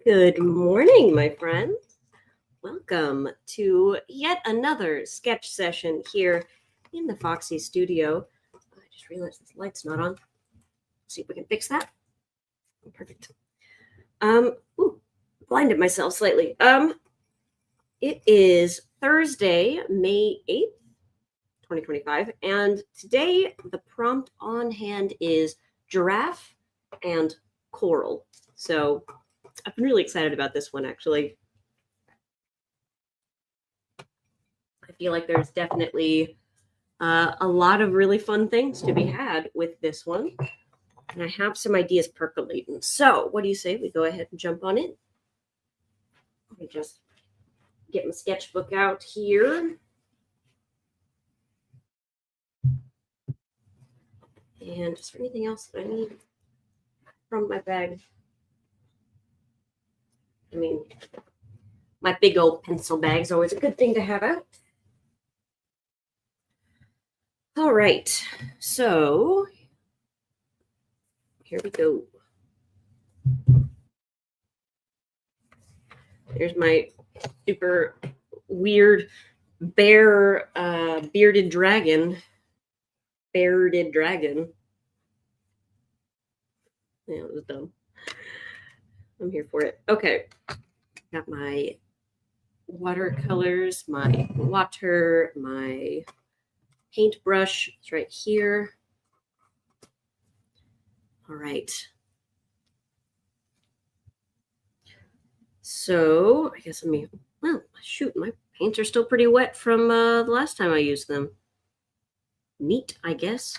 Good morning, my friends. Welcome to yet another sketch session here in the Foxy studio. I just realized this light's not on. Let's see if we can fix that. Perfect. Blinded myself slightly. It is Thursday, May 8th, 2025, and today the prompt on hand is giraffe and coral. So I've been really excited about this one, actually. I feel like there's definitely a lot of really fun things to be had with this one. And I have some ideas percolating. So what do you say we go ahead and jump on in? Let me just get my sketchbook out here. And just for anything else that I need from my bag. I mean, my big old pencil bag is always a good thing to have out. All right, so here we go. There's my super weird bearded dragon. Bearded dragon. Yeah, it was dumb. I'm here for it. Okay. Got my watercolors, my water, my paintbrush. It's right here. All right. So I guess well, shoot, my paints are still pretty wet from the last time I used them. Neat, I guess.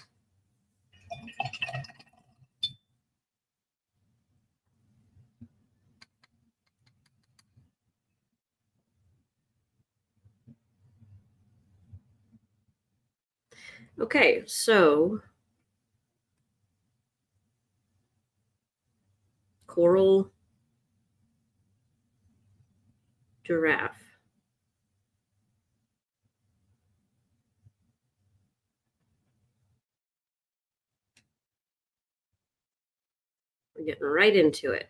Okay, so coral, giraffe. We're getting right into it.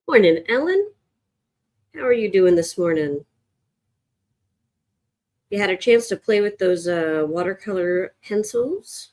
Morning, Ellen. How are you doing this morning? You had a chance to play with those watercolor pencils?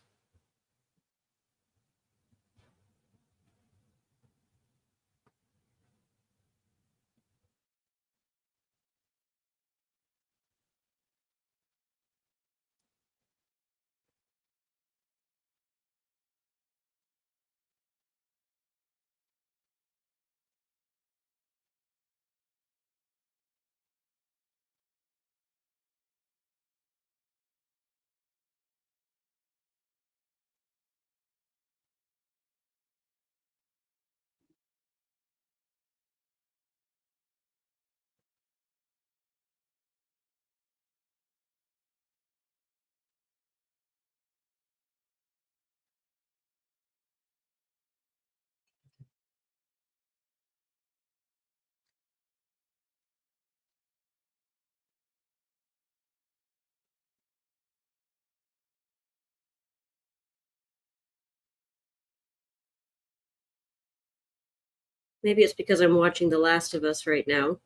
Maybe it's because I'm watching The Last of Us right now,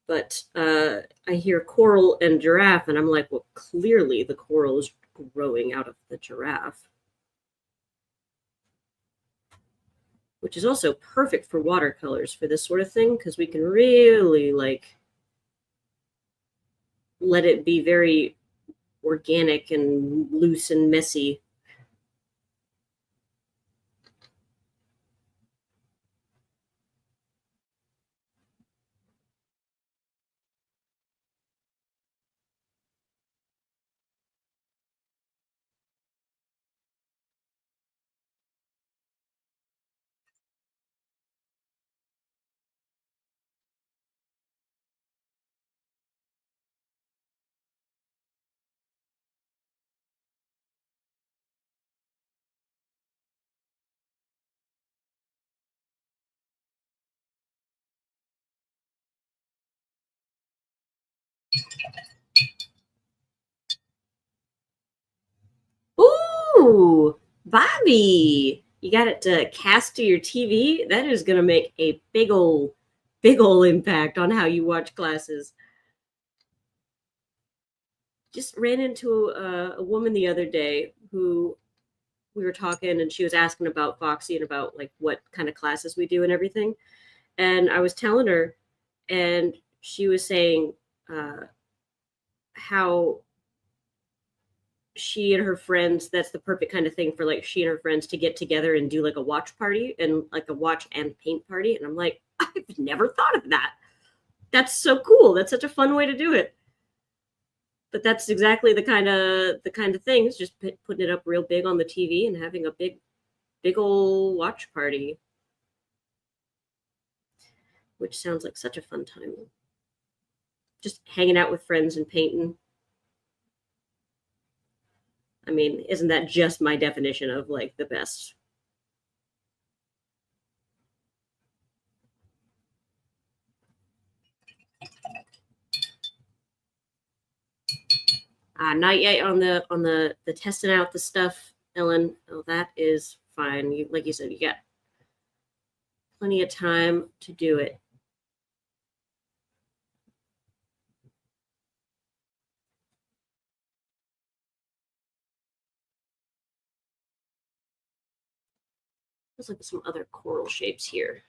but I hear coral and giraffe, and I'm like, well, clearly the coral is growing out of the giraffe, which is also perfect for watercolors for this sort of thing, because we can really let it be very organic and loose and messy. Ooh, Bobby, you got it to cast to your TV. That is going to make a big ol' impact on how you watch classes. Just ran into a woman the other day who we were talking, and she was asking about Foxy and about like what kind of classes we do and everything. And I was telling her, and she was saying how she and her friends, that's the perfect kind of thing for like she and her friends to get together and do like a watch party and like a watch and paint party. And I'm like, I've never thought of that. That's so cool. That's such a fun way to do it. But that's exactly the kind of things, just putting it up real big on the TV and having a big old watch party, which sounds like such a fun time. Just hanging out with friends and painting. I mean, isn't that just my definition of like the best? Not yet on the testing out the stuff, Ellen. Oh, that is fine. You, like you said, you got plenty of time to do it. Let's look at some other coral shapes here.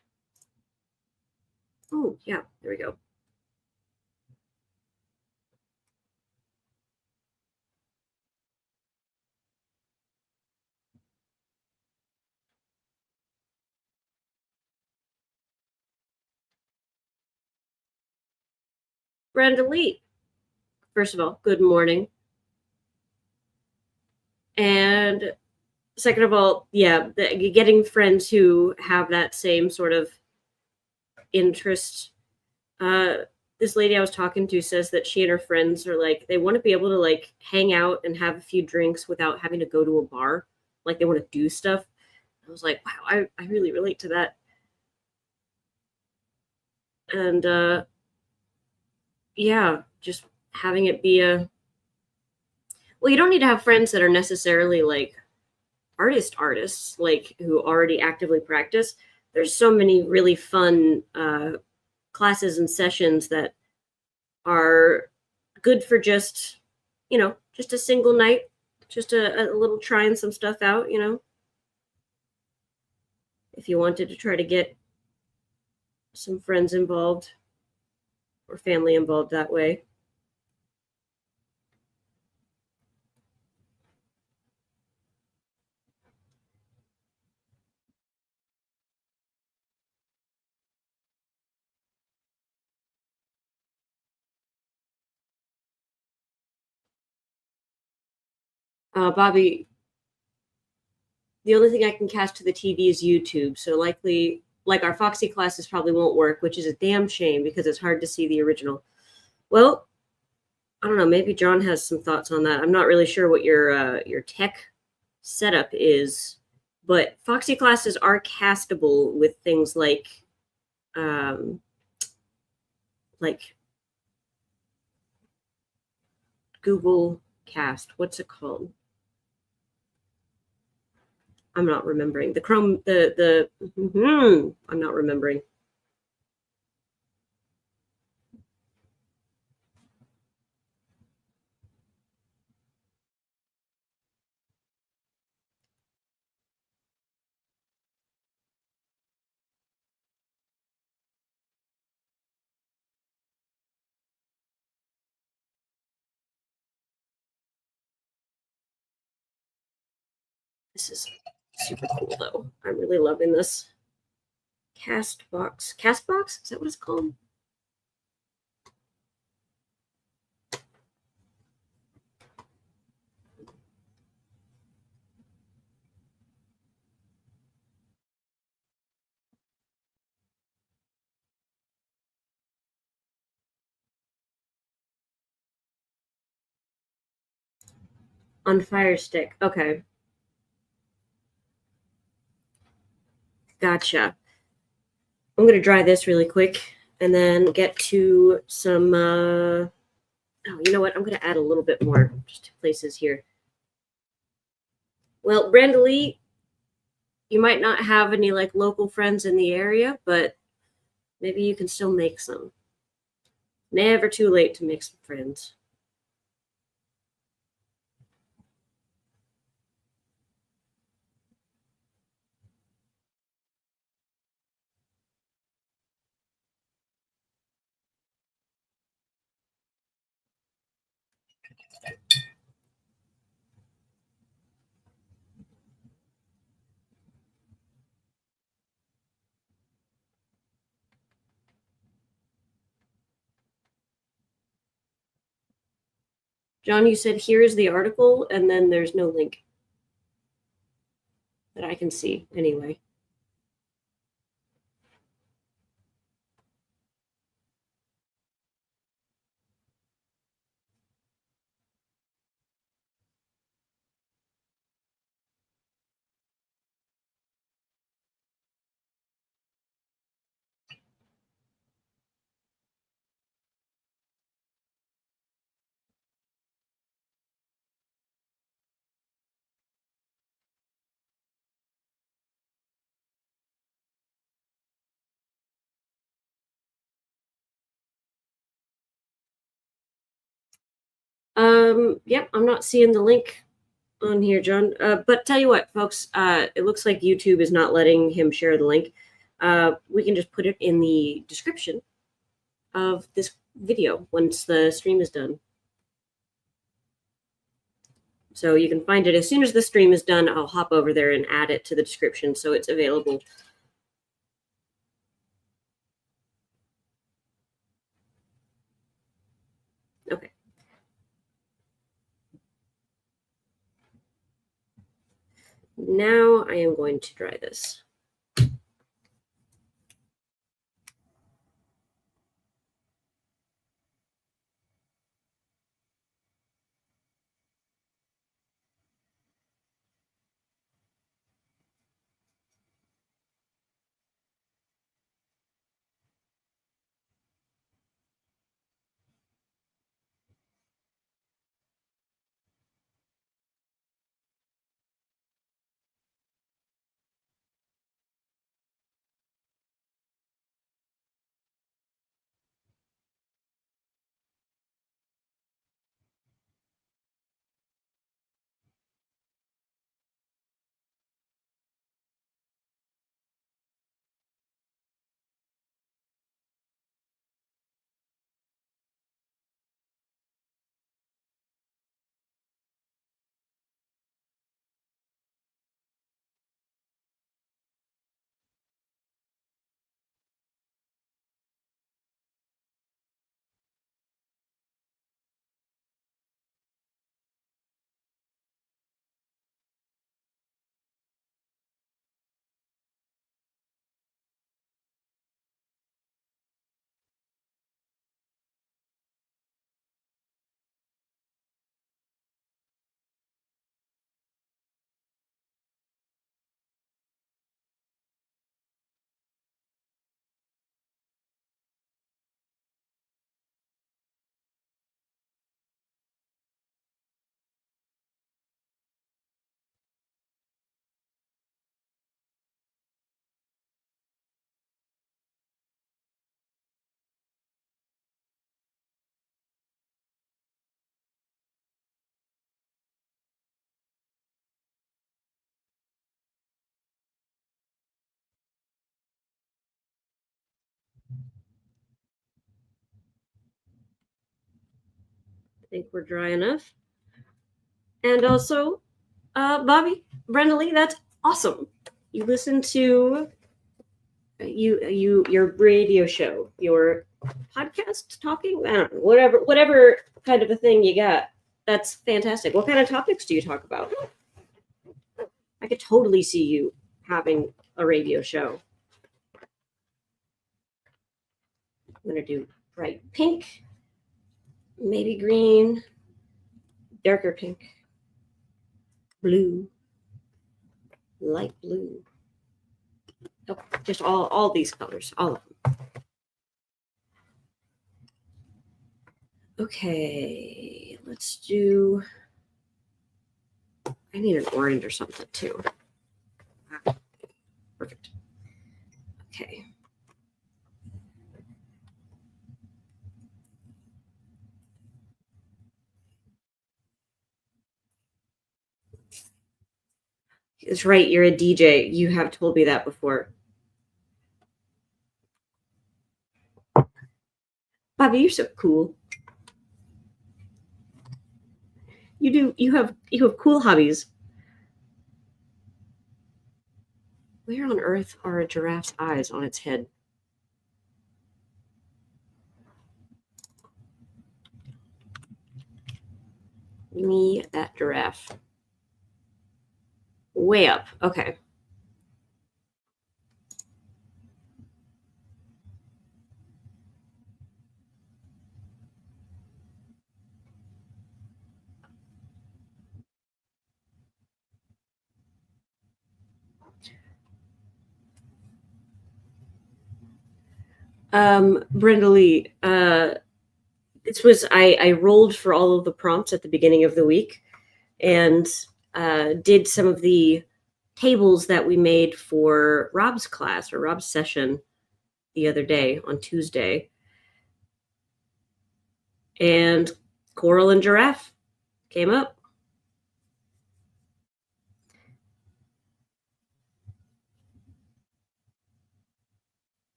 Oh, yeah, there we go. Brenda Lee. First of all, good morning. And second of all, yeah, getting friends who have that same sort of interest. Uh, this lady I was talking to says that she and her friends are like, they want to be able to like hang out and have a few drinks without having to go to a bar. Like they want to do stuff. I was like, wow, I really relate to that. And yeah, just having it be a, well, you don't need to have friends that are necessarily like artists, like who already actively practice. There's so many really fun classes and sessions that are good for just, just a single night, just a little trying some stuff out, if you wanted to try to get some friends involved or family involved that way. Bobby, the only thing I can cast to the TV is YouTube, so likely, like our Foxy classes probably won't work, which is a damn shame because it's hard to see the original. Well, I don't know. Maybe John has some thoughts on that. I'm not really sure what your tech setup is, but Foxy classes are castable with things um, like Google Cast. What's it called? I'm not remembering. The Chrome, I'm not remembering. This is super cool, though. I'm really loving this. Castbox. Castbox? Is that what it's called? On Fire Stick. Okay. Gotcha. I'm going to dry this really quick and then get to some. Oh, you know what? I'm going to add a little bit more just to places here. Well, Brandalee, you might not have any like local friends in the area, but maybe you can still make some. Never too late to make some friends. John, you said here's the article, and then there's no link that I can see anyway. Yep, I'm not seeing the link on here, John. But tell you what, folks, it looks like YouTube is not letting him share the link. We can just put it in the description of this video once the stream is done. So you can find it as soon as the stream is done. I'll hop over there and add it to the description so it's available. Okay. Now I am going to dry this. I think we're dry enough. And also, Bobby, Brenda Lee, that's awesome. You listen to your radio show, your podcast talking, I don't know, whatever kind of a thing you got. That's fantastic. What kind of topics do you talk about? I could totally see you having a radio show. I'm gonna do bright pink, maybe green, darker pink, blue, light blue. Oh, just all these colors, all of them. Okay, let's do. I need an orange or something too. Perfect. Okay. It's right, you're a DJ. You have told me that before. Bobby, you're so cool. You have cool hobbies. Where on earth are a giraffe's eyes on its head? Me, that giraffe. Way up. Okay. Brenda Lee, this was I rolled for all of the prompts at the beginning of the week and did some of the tables that we made for Rob's class or Rob's session the other day on Tuesday. And Coral and Giraffe came up.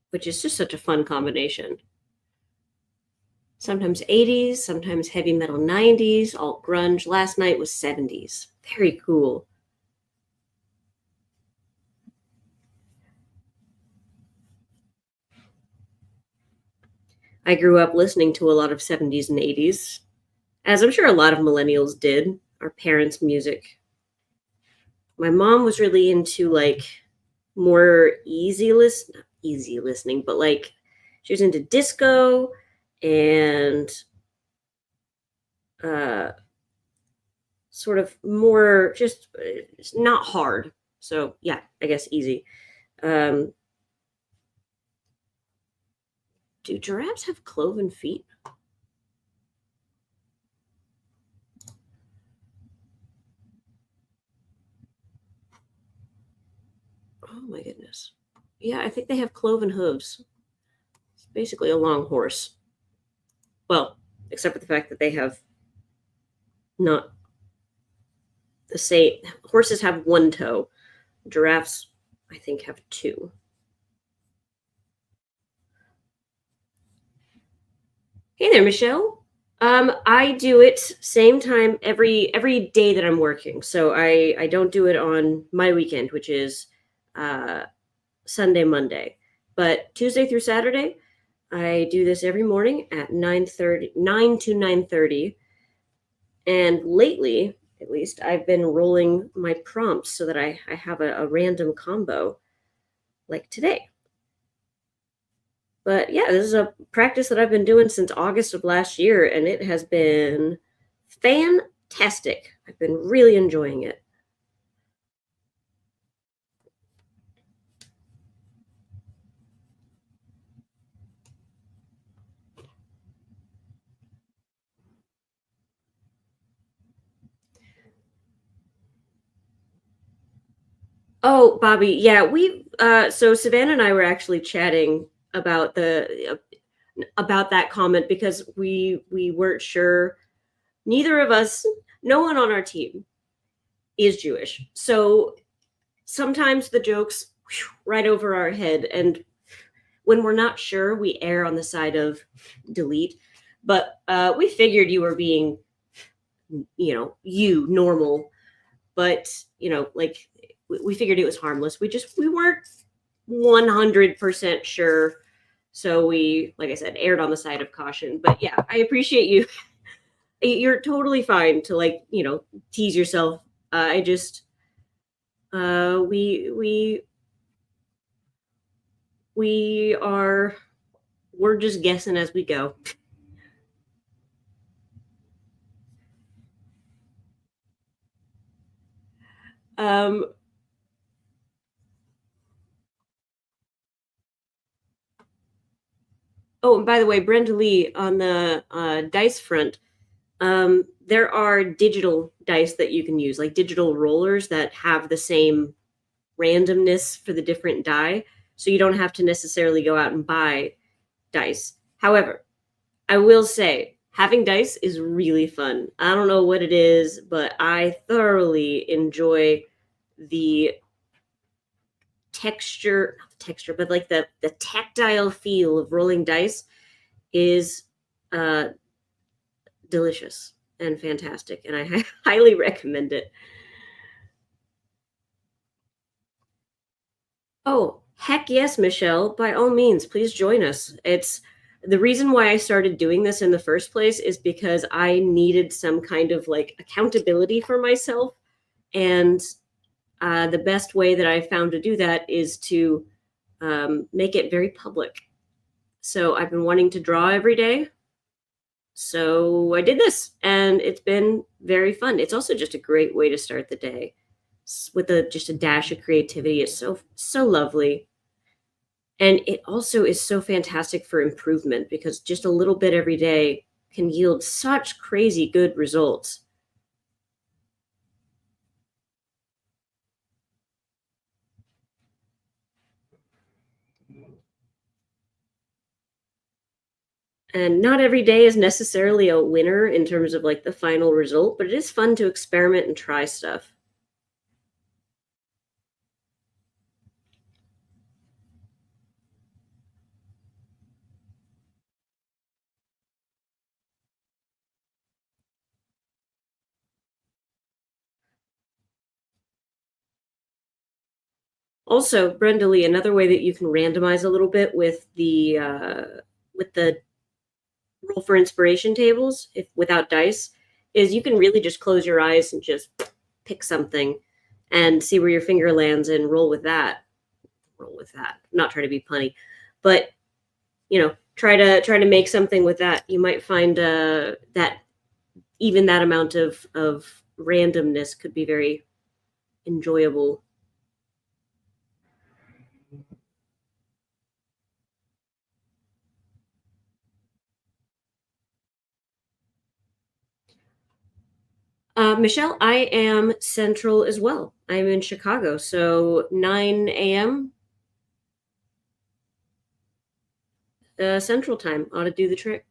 Which is just such a fun combination. Sometimes 80s, sometimes heavy metal 90s, alt grunge. Last night was 70s. Very cool. I grew up listening to a lot of 70s and 80s, as I'm sure a lot of millennials did, our parents' music. My mom was really into like more not easy listening, but like she was into disco and sort of more just not hard. So yeah, I guess easy. Do giraffes have cloven feet? Oh my goodness. Yeah, I think they have cloven hooves. It's basically a long horse. Well, except for the fact that they have not the same. Horses have one toe. Giraffes, I think, have two. Hey there, Michelle. I do it same time every day that I'm working. So I don't do it on my weekend, which is Sunday, Monday. But Tuesday through Saturday, I do this every morning at 9 to 9:30. And lately, at least, I've been rolling my prompts so that I have a random combo like today. But yeah, this is a practice that I've been doing since August of last year, and it has been fantastic. I've been really enjoying it. Oh, Bobby, yeah, we so Savannah and I were actually chatting about the about that comment because we weren't sure. Neither of us, no one on our team is Jewish. So sometimes the jokes right over our head, and when we're not sure, we err on the side of delete. But we figured you were being, you normal, but like we figured it was harmless. We weren't 100% sure, so we, like I said, erred on the side of caution. But yeah, I appreciate you. You're totally fine to, like, tease yourself. I just we are we're just guessing as we go. um oh, and by the way, Brenda Lee, on the dice front, there are digital dice that you can use, like digital rollers that have the same randomness for the different die, so you don't have to necessarily go out and buy dice. However, I will say having dice is really fun. I don't know what it is, but I thoroughly enjoy the not the texture, but like the tactile feel of rolling dice is uh delicious and fantastic, and I highly recommend it. Oh, heck yes, Michelle. By all means, please join us. It's the reason why I started doing this in the first place is because I needed some kind of like accountability for myself. And the best way that I found to do that is to make it very public. So I've been wanting to draw every day. So I did this, and it's been very fun. It's also just a great way to start the day with just a dash of creativity. It's so lovely. And it also is so fantastic for improvement because just a little bit every day can yield such crazy good results. And not every day is necessarily a winner in terms of like the final result, but it is fun to experiment and try stuff. Also, Brenda Lee, another way that you can randomize a little bit with the roll for inspiration tables, if without dice, is you can really just close your eyes and just pick something and see where your finger lands and roll with that. Roll with that. I'm not trying to be punny, but try to make something with that. You might find that even that amount of randomness could be very enjoyable. Michelle, I am Central as well. I'm in Chicago, so 9 a.m. Central time ought to do the trick.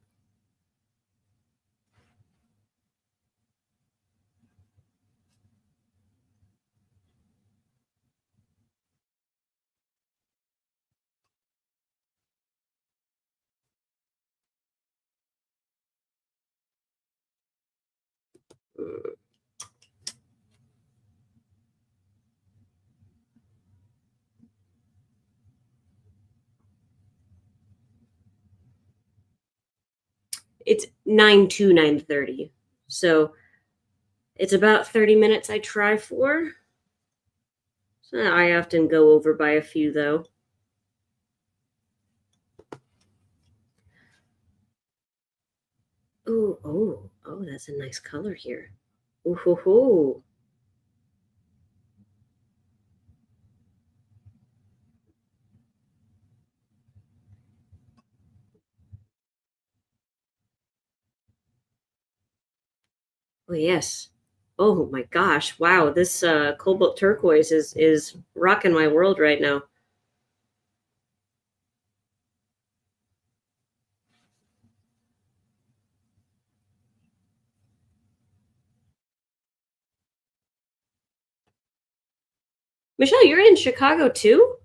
It's 9 to 9:30, so it's about 30 minutes I try for. So I often go over by a few though. Oh, that's a nice color here. Ooh, hoo, hoo. Oh yes. Oh my gosh! Wow, this cobalt turquoise is rocking my world right now. Michelle, you're in Chicago too?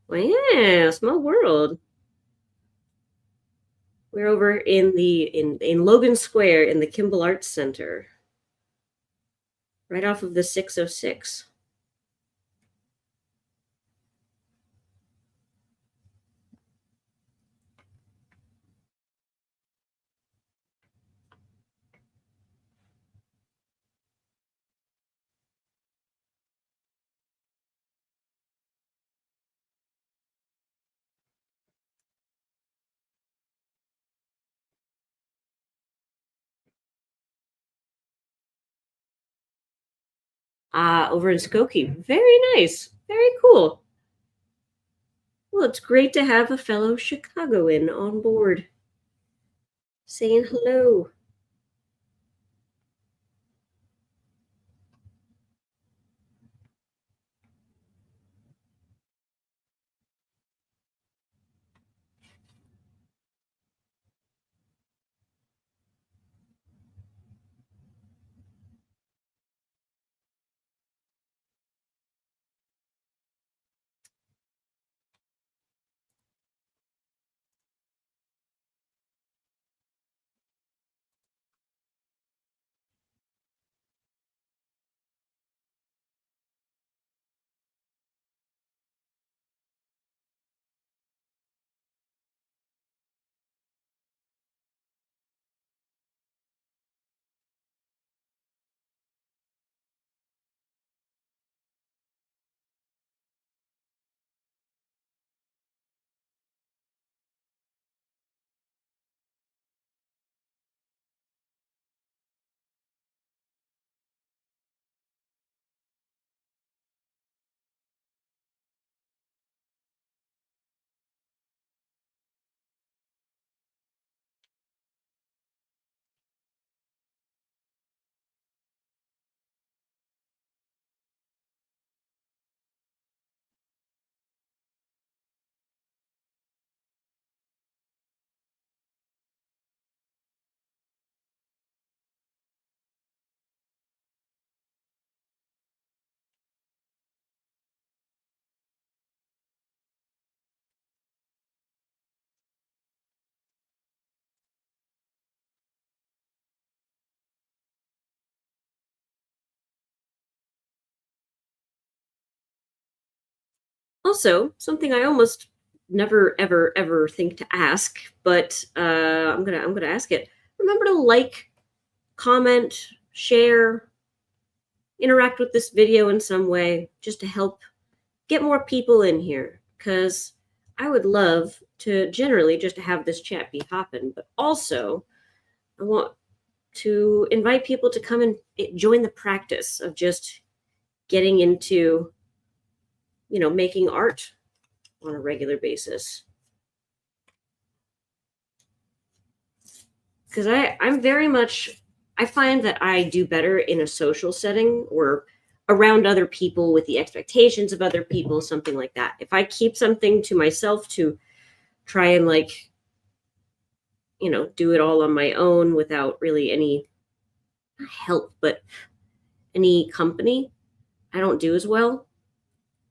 Well, yeah, small world. We're over in in Logan Square in the Kimball Arts Center, right off of the 606. Over in Skokie. Very nice. Very cool. Well, it's great to have a fellow Chicagoan on board saying hello. Also, something I almost never ever ever think to ask, but I'm gonna ask it. Remember to like, comment, share, interact with this video in some way, just to help get more people in here. Because I would love to generally just have this chat be hopping, but also I want to invite people to come and join the practice of just getting into, making art on a regular basis. Because I'm very much, I find that I do better in a social setting or around other people with the expectations of other people, something like that. If I keep something to myself to try and do it all on my own without really any help, but any company, I don't do as well.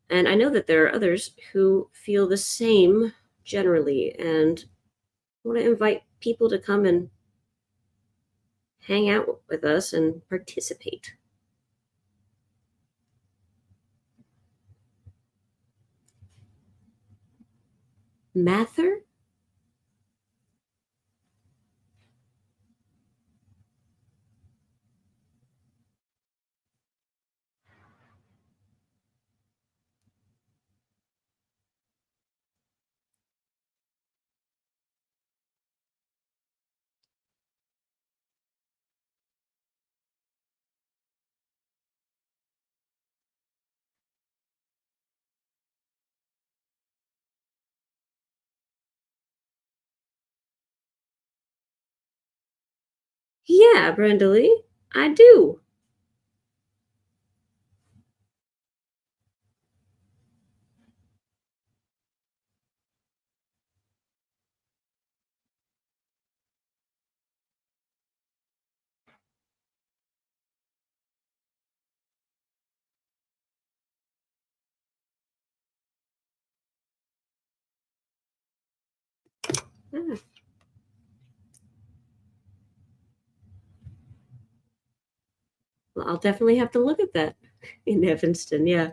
And I know that there are others who feel the same generally, and I want to invite people to come and hang out with us and participate. Mather? Yeah, Brenda Lee, I do. Ah, Well, I'll definitely have to look at that in Evanston. Yeah.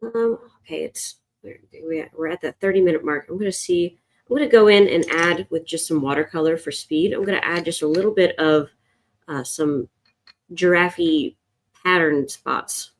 Okay, we're at that 30-minute mark. I'm gonna go in and add with just some watercolor for speed. I'm gonna add just a little bit of some giraffe pattern spots.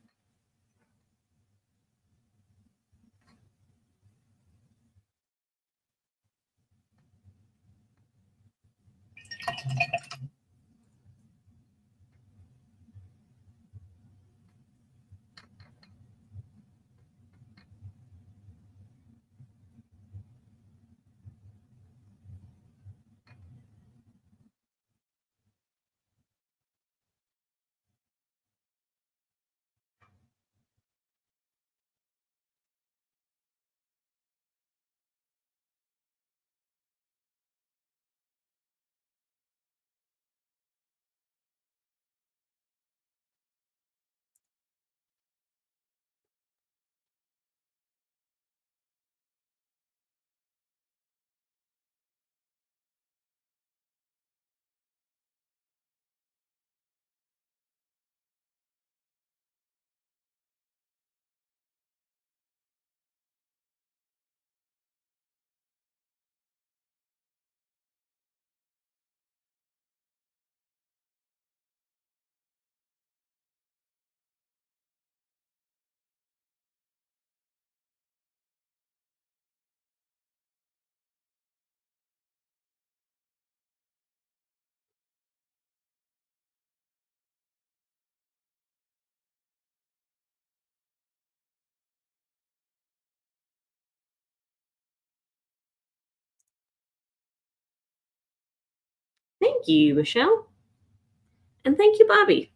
Thank you, Michelle, and thank you, Bobby.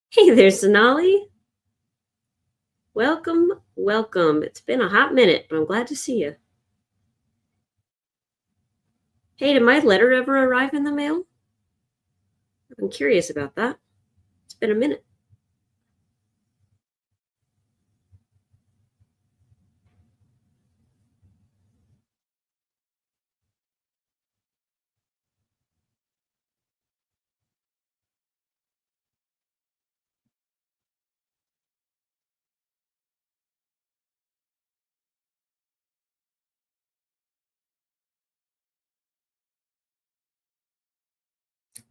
Hey there, Sonali. Welcome, welcome. It's been a hot minute, but I'm glad to see you. Hey, did my letter ever arrive in the mail? I'm curious about that. It's been a minute.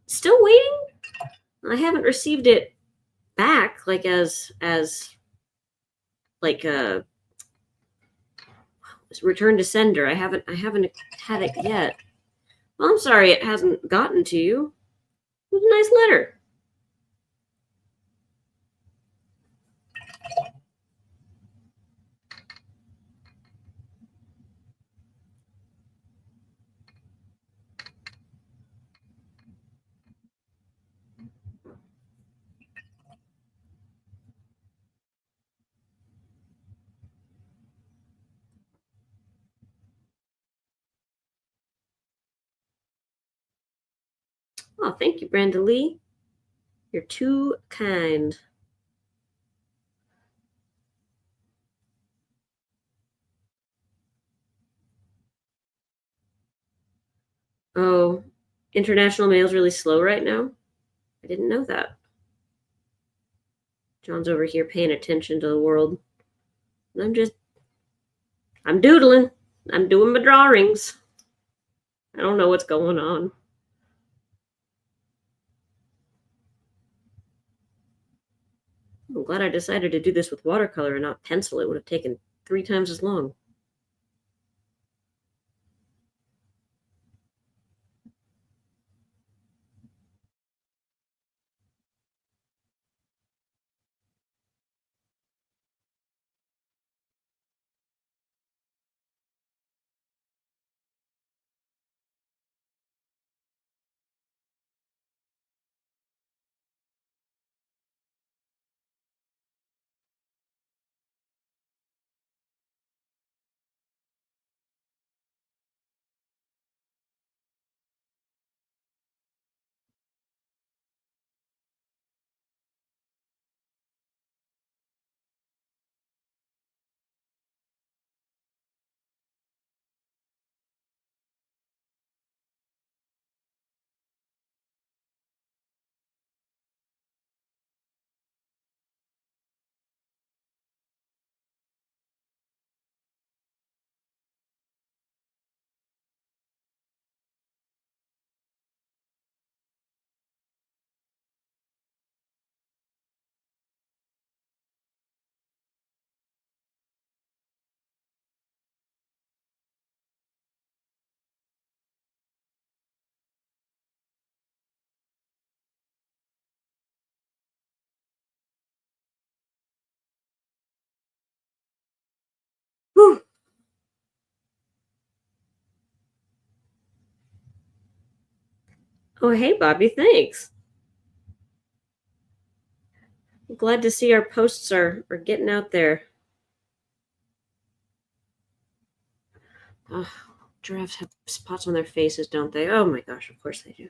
Still waiting? I haven't received it back, like as like return to sender. I haven't had it yet. Well, I'm sorry it hasn't gotten to you. It was a nice letter. Oh, thank you, Brenda Lee. You're too kind. Oh, international mail's really slow right now? I didn't know that. John's over here paying attention to the world. I'm doodling. I'm doing my drawings. I don't know what's going on. I'm glad I decided to do this with watercolor and not pencil. It would have taken 3 times as long. Whew. Oh, hey, Bobby, thanks. I'm glad to see our posts are getting out there. Oh, giraffes have spots on their faces, don't they? Oh my gosh, of course they do.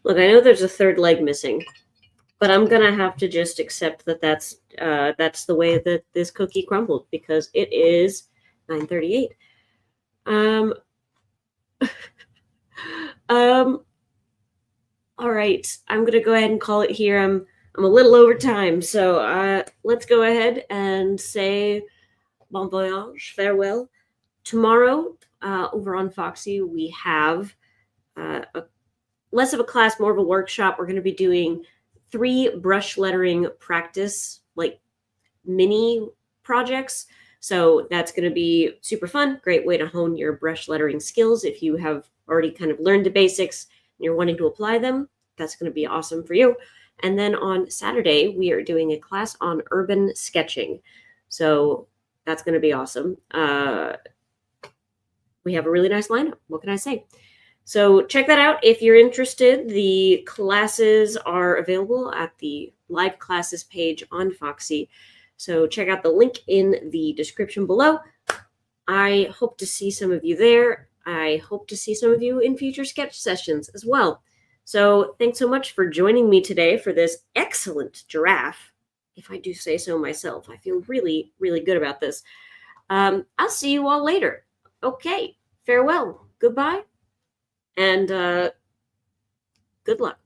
Look, I know there's a third leg missing, but I'm gonna have to just accept that that's the way that this cookie crumbled because it is 9:38. Um, um, all right, I'm gonna go ahead and call it here. I'm a little over time, so let's go ahead and say bon voyage, farewell. Tomorrow, over on Foxy, we have a less of a class, more of a workshop. We're going to be doing 3 brush lettering practice, like mini projects. So that's going to be super fun. Great way to hone your brush lettering skills. If you have already kind of learned the basics and you're wanting to apply them, that's going to be awesome for you. And then on Saturday, we are doing a class on urban sketching. So that's going to be awesome. We have a really nice lineup. What can I say? So check that out if you're interested. The classes are available at the live classes page on Foxy. So check out the link in the description below. I hope to see some of you there. I hope to see some of you in future sketch sessions as well. So thanks so much for joining me today for this excellent giraffe. If I do say so myself, I feel really, really good about this. I'll see you all later. Okay, farewell, goodbye, and good luck.